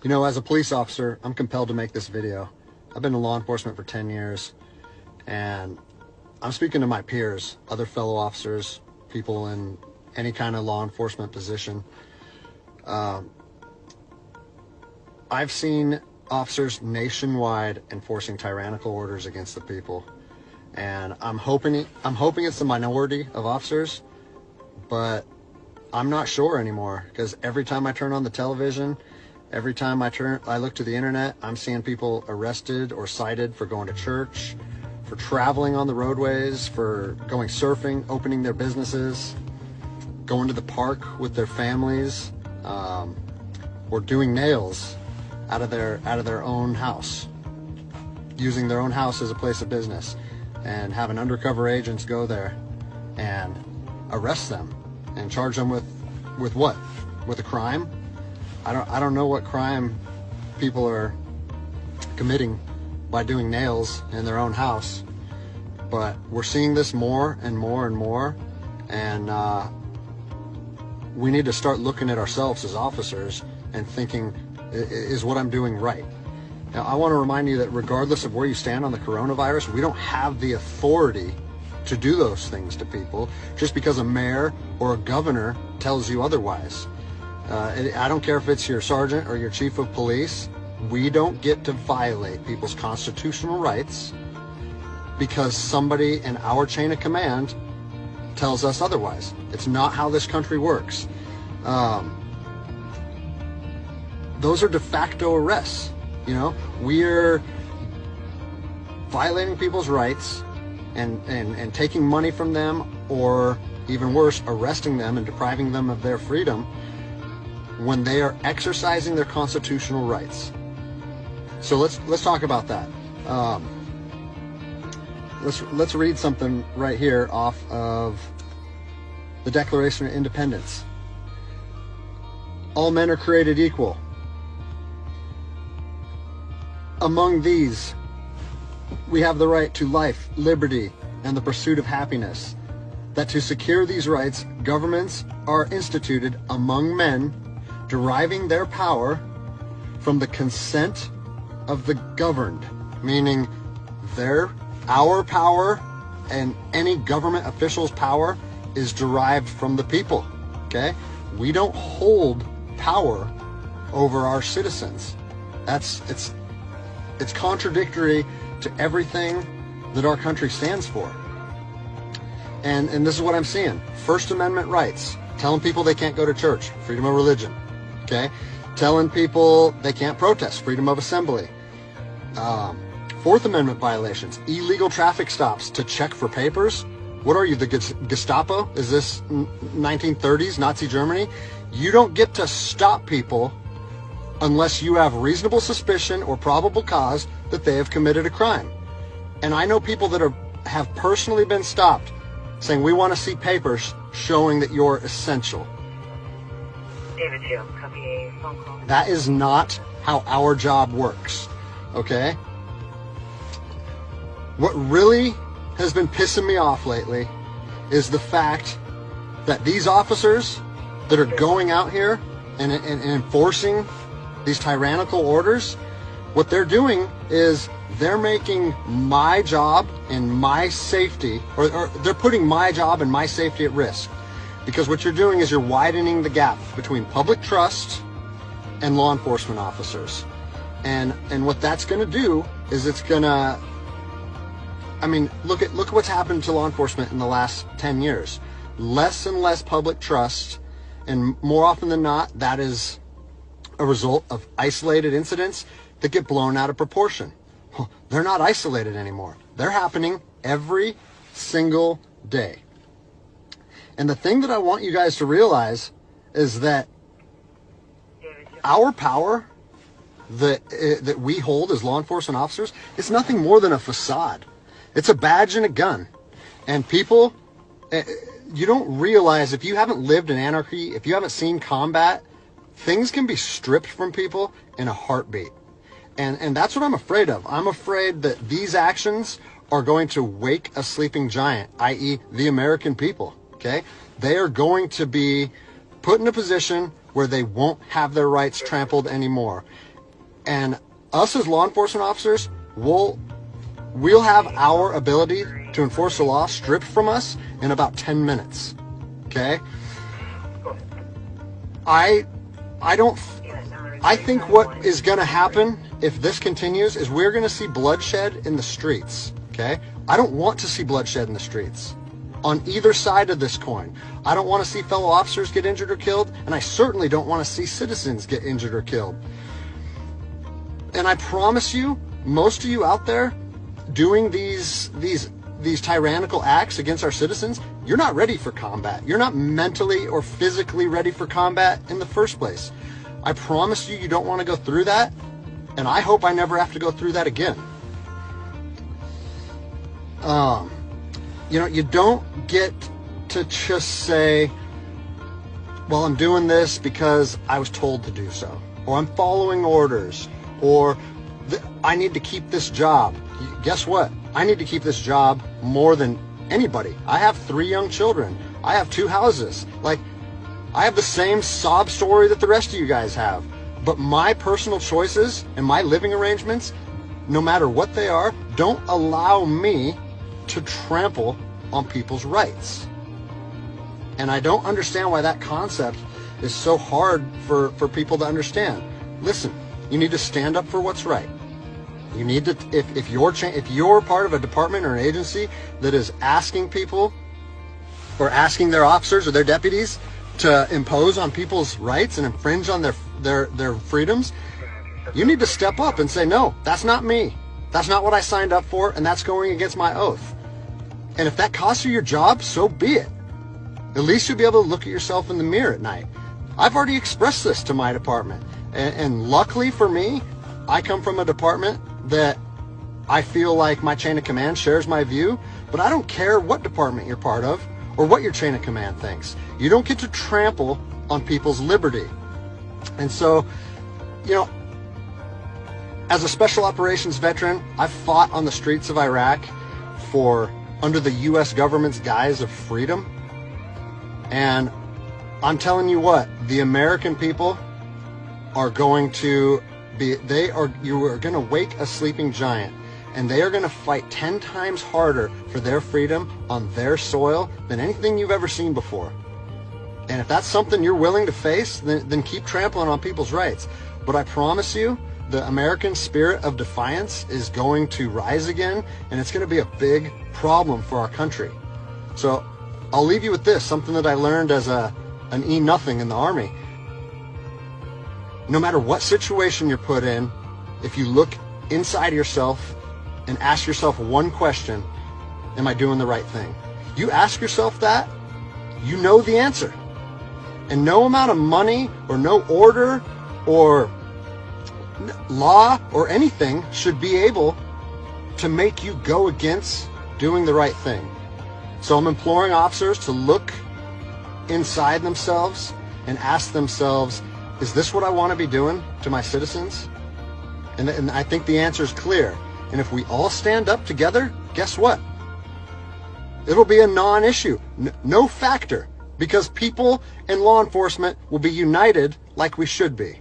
You know, as a police officer, I'm compelled to make this video. I've been in law enforcement for 10 years, and I'm speaking to my peers, other fellow officers, people in any kind of law enforcement position. I've seen officers nationwide enforcing tyrannical orders against the people, and I'm hoping it's the minority of officers, but I'm not sure anymore, because every time I turn on the television, every time I look to the internet, I'm seeing people arrested or cited for going to church, for traveling on the roadways, for going surfing, opening their businesses, going to the park with their families, or doing nails out of their own house, using their own house as a place of business, and having undercover agents go there and arrest them and charge them with what? With a crime? I don't know what crime people are committing by doing nails in their own house, but we're seeing this more and more and more, and we need to start looking at ourselves as officers and thinking, is what I'm doing right? Now, I want to remind you that regardless of where you stand on the coronavirus, we don't have the authority to do those things to people just because a mayor or a governor tells you otherwise. I don't care if it's your sergeant or your chief of police. We don't get to violate people's constitutional rights because somebody in our chain of command tells us otherwise. It's not how this country works. Those are de facto arrests. You know, we're violating people's rights and taking money from them, or even worse, arresting them and depriving them of their freedom when they are exercising their constitutional rights. So let's talk about that. Let's read something right here off of the Declaration of Independence. All men are created equal. Among these, we have the right to life, liberty, and the pursuit of happiness. That to secure these rights, governments are instituted among men, deriving their power from the consent of the governed, meaning our power and any government official's power is derived from the people. Okay? We don't hold power over our citizens. It's contradictory to everything that our country stands for. And this is what I'm seeing. First Amendment rights, telling people they can't go to church, freedom of religion. Okay? Telling people they can't protest, freedom of assembly. Fourth Amendment violations, illegal traffic stops to check for papers. What are you, the Gestapo? Is this 1930s Nazi Germany? You don't get to stop people unless you have reasonable suspicion or probable cause that they have committed a crime. And I know people that have personally been stopped saying, we want to see papers showing that you're essential. David 2, copy a phone call. That is not how our job works, okay? What really has been pissing me off lately is the fact that these officers that are going out here and enforcing these tyrannical orders, what they're doing is they're making my job and my safety, or they're putting my job and my safety at risk. Because what you're doing is you're widening the gap between public trust and law enforcement officers. And what that's going to do is it's going to, I mean, look at what's happened to law enforcement in the last 10 years. Less and less public trust, and more often than not, that is a result of isolated incidents that get blown out of proportion. They're not isolated anymore. They're happening every single day. And the thing that I want you guys to realize is that our power that we hold as law enforcement officers is nothing more than a facade. It's a badge and a gun. And people, you don't realize, if you haven't lived in anarchy, if you haven't seen combat, things can be stripped from people in a heartbeat. And that's what I'm afraid of. I'm afraid that these actions are going to wake a sleeping giant, i.e. the American people, okay? They are going to be put in a position where they won't have their rights trampled anymore. And us as law enforcement officers, we'll have our ability to enforce the law stripped from us in about 10 minutes. Okay? I think what is going to happen if this continues is we're going to see bloodshed in the streets. Okay? I don't want to see bloodshed in the streets on either side of this coin. I don't want to see fellow officers get injured or killed, and I certainly don't want to see citizens get injured or killed. And I promise you, most of you out there doing these tyrannical acts against our citizens, you're not ready for combat. You're not mentally or physically ready for combat in the first place. I promise you, you don't want to go through that, and I hope I never have to go through that again. You don't get to just say, well, I'm doing this because I was told to do so, or I'm following orders, or I need to keep this job. Guess what? I need to keep this job more than anybody. I have 3 young children. I have 2 houses. Like, I have the same sob story that the rest of you guys have. But my personal choices and my living arrangements, no matter what they are, don't allow me to trample on people's rights. And I don't understand why that concept is so hard for people to understand. Listen, you need to stand up for what's right. You need to, if you're part of a department or an agency that is asking people or asking their officers or their deputies to impose on people's rights and infringe on their freedoms, you need to step up and say, no, that's not me. That's not what I signed up for, and that's going against my oath. And if that costs you your job, so be it. At least you'll be able to look at yourself in the mirror at night. I've already expressed this to my department. And luckily for me, I come from a department that I feel like my chain of command shares my view, but I don't care what department you're part of or what your chain of command thinks. You don't get to trample on people's liberty. And so, as a special operations veteran, I've fought on the streets of Iraq under the U.S. government's guise of freedom. And I'm telling you what, the American people are going to you are going to wake a sleeping giant, and they are going to fight 10 times harder for their freedom on their soil than anything you've ever seen before. And if that's something you're willing to face, then keep trampling on people's rights. But I promise you, the American spirit of defiance is going to rise again, and it's going to be a big problem for our country. So I'll leave you with this, something that I learned as an E-nothing in the Army. No matter what situation you're put in, if you look inside yourself and ask yourself one question, am I doing the right thing? You ask yourself that, you know the answer. And no amount of money or no order or law or anything should be able to make you go against doing the right thing. So I'm imploring officers to look inside themselves and ask themselves, is this what I want to be doing to my citizens? And I think the answer is clear. And if we all stand up together, guess what? It'll be a non-issue, no factor, because people and law enforcement will be united like we should be.